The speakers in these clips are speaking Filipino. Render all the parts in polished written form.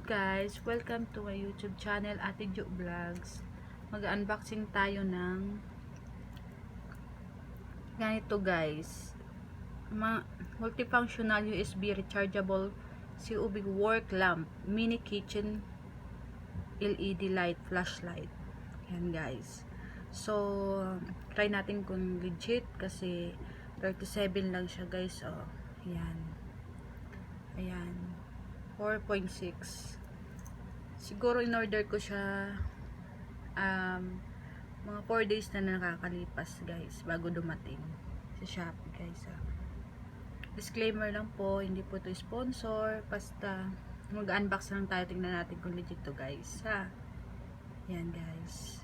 good guys? Welcome to my YouTube channel, Ate Jo Vlogs. Mag-unboxing tayo ng ganito guys. Multifunctional USB rechargeable CUV work lamp, mini kitchen LED light, flashlight. Yan guys. So, try natin kung legit kasi 37 lang siya guys. Oh, yan. Ayan. 4.6. Siguro in order ko siya mga 4 days na nakakalipas guys bago dumating sa Shopee guys. Disclaimer lang po, hindi po to sponsor, basta mag-unbox lang tayo, tingnan natin kung legit to guys ha. Yan guys.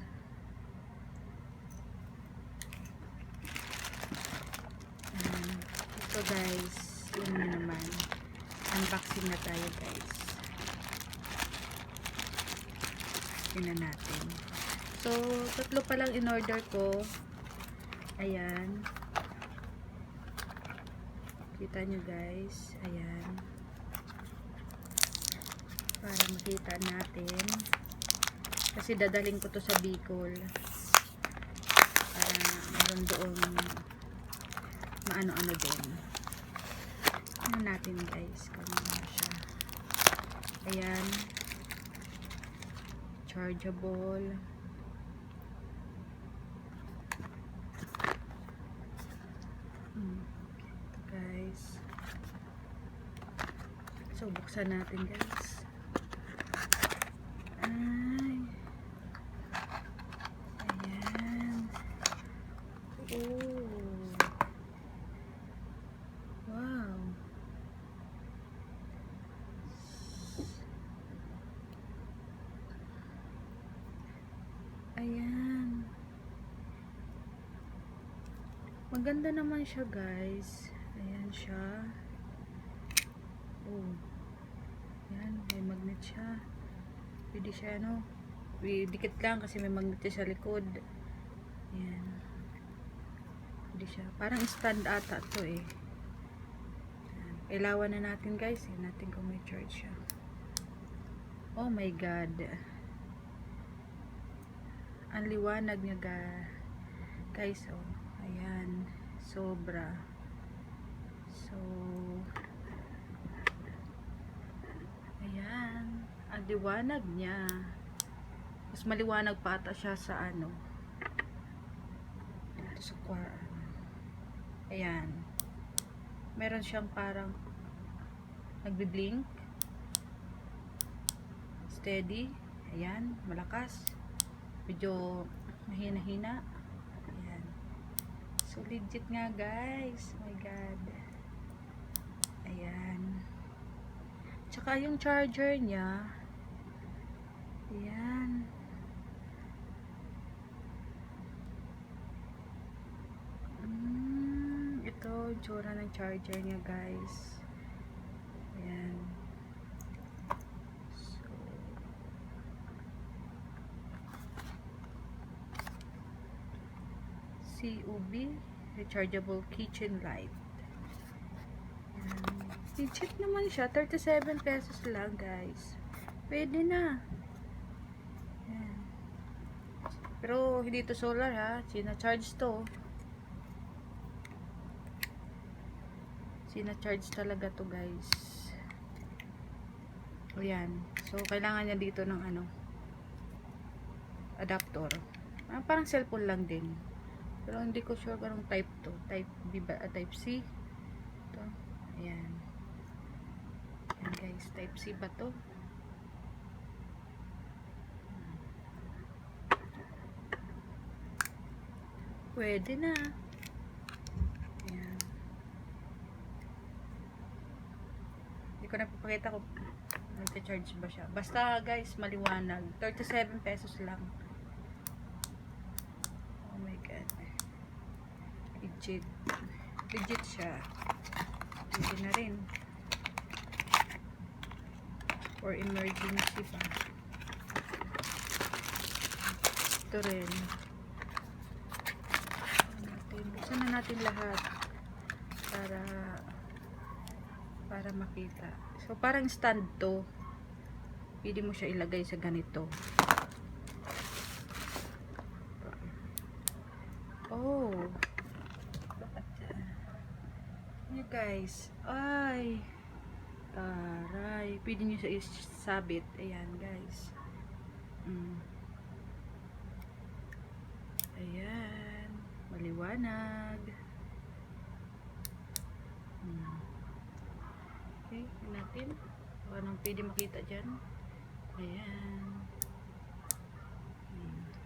Ito guys, yun na naman, unboxing na tayo guys. Tingnan natin. So, tatlo pa lang in order ko. Ayan. Kita nyo guys. Ayan. Para makita natin. Kasi dadaling ko to sa Bicol. Para meron doon maano-ano doon. Ano natin guys. Kanina siya. Ayan. Chargeable. Ito guys. So, buksan natin guys. Ay. Ayan. Oh. Wow. Ayan. Maganda naman siya guys. Ayan siya. Oh. Ayan, may magnet siya. Pwede siya dikit lang kasi may magnet siya sa likod. Ayan. Pwede siya. Parang stand ata to eh. Ayan. Ilawan na natin guys. Ayan natin kung may charge siya. Oh my god. Ang liwanag niya guys. Oh. Ayan. Sobra. So, ayan. Ang liwanag niya. Mas maliwanag pa ata siya sa dito sa ayan. Meron siyang parang nagbi-blink. Steady. Ayan. Malakas. Medyo mahina-hina. Ayan. So, legit nga guys. Oh my god. Ayan. Tsaka yung charger niya. Ayan. Ito, tsura ng charger niya guys. Ayan. So, CUV rechargeable kitchen light. Ayan. Legit naman siya. 37 pesos lang guys. Pwede na. Ayan. Pero hindi to solar ha. Sina-charge to. Sina-charge talaga to guys. O yan. So kailangan niya dito ng adapter. Parang cellphone lang din. Pero hindi ko sure kung type to. Type B ba? Type C? Ito. Ayan. Ayan guys. Type C ba to? Pwede na. Ayan. Hindi ko na papakita kung nag-charge ba siya. Basta guys, maliwanag. 37 pesos lang. Oh my god. Legit siya. Pwede na rin. For emergency pa. Ito rin. Buksan na natin lahat para makita. So parang stand to. pwede mo siya ilagay sa ganito. Oh, yeah, guys, ay taray, pwede nyo siya isabit. Ayan guys, ayan, maliwanag. Okay, yun natin. Anong pwede makita dyan. Ayan.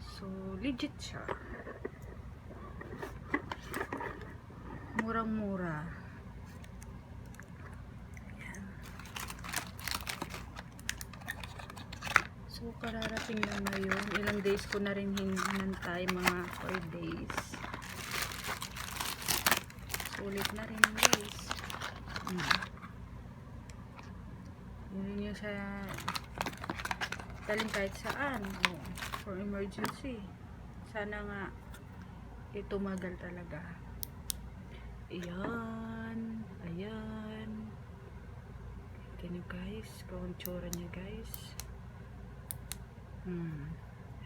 So, legit siya. Murang-mura. Ayan. So, kararating lang na yun. Ilang days ko na rin hinantay, mga 4 days. Sulit na rin guys. Hindi nyo siya daling kahit saan. For emergency. Sana nga ito magal talaga. Ayan. Ayan. Kita nyo guys. Kung ang tsura nyo guys.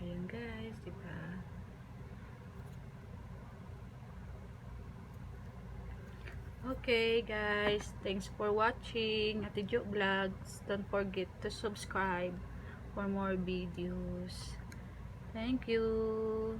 Ayan guys. Diba? Okay guys, thanks for watching Ate Jo Vlogs. Don't forget to subscribe for more videos. Thank you.